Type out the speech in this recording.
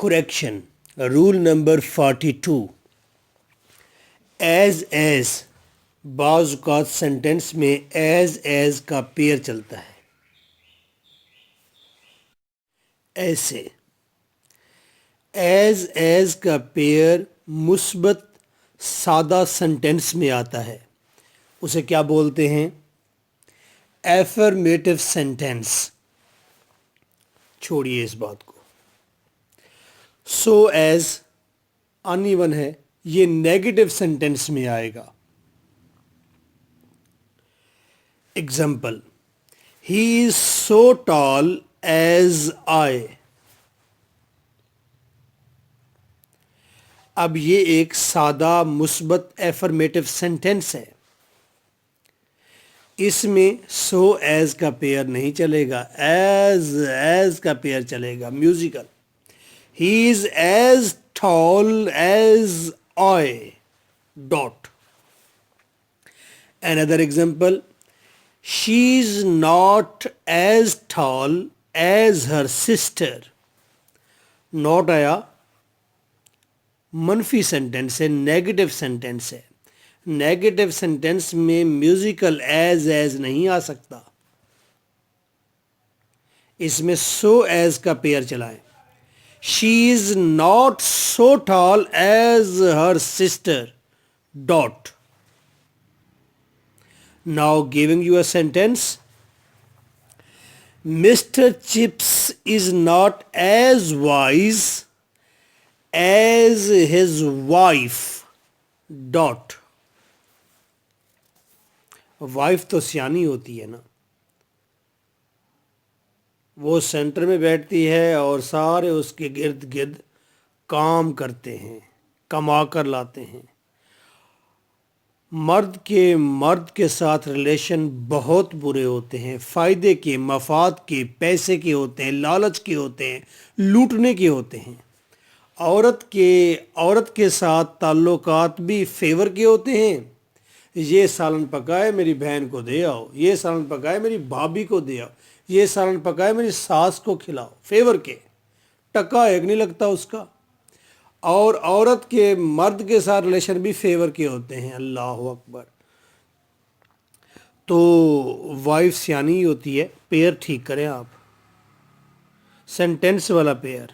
Correction. Rule number 42. As بعض اوقات sentence میں as کا پیر چلتا ہے. ایسے as کا پیر مثبت سادہ سینٹینس میں آتا ہے. اسے کیا بولتے ہیں؟ ایفرمیٹو سینٹینس. چھوڑیے اس بات کو. سو ایز ان ایون ہے، یہ نیگیٹو سینٹینس میں آئے گا. ایگزامپل: ہی از سو ٹال ایز آئی. اب یہ ایک سادہ مثبت ایفرمیٹو سینٹینس ہے. اس میں سو ایز کا پیئر نہیں چلے گا، ایز کا پیئر چلے گا، musical. He is as tall as I dot. Another example: she is not as tall as her sister. not آیا منفی سینٹینس ہے، نیگیٹو سینٹینس ہے. نیگیٹو سینٹینس میں میوزیکل ایز نہیں آ سکتا. اس میں سو ایز کا پیئر چلائیں. She is not so tall as her sister dot. Now giving you a sentence: mister chips is not as wise as his wife dot. Wife تو سیانی ہوتی ہے نا، وہ سینٹر میں بیٹھتی ہے اور سارے اس کے گرد گرد کام کرتے ہیں، کما کر لاتے ہیں. مرد کے ساتھ ریلیشن بہت برے ہوتے ہیں، فائدے کے، مفاد کے، پیسے کے ہوتے ہیں، لالچ کے ہوتے ہیں، لوٹنے کے ہوتے ہیں. عورت کے ساتھ تعلقات بھی فیور کے ہوتے ہیں. یہ سالن پکائے میری بہن کو دے آؤ، یہ سالن پکائے میری بھابھی کو دے آؤ، یہ سالن پکائے میری ساس کو کھلاؤ. فیور کے، ٹکا ایک نہیں لگتا اس کا. اور عورت کے مرد کے ساتھ ریلیشن بھی فیور کے ہوتے ہیں. اللہ اکبر. تو وائف سیانی ہوتی ہے. پیئر ٹھیک کریں آپ، سینٹینس والا پیئر.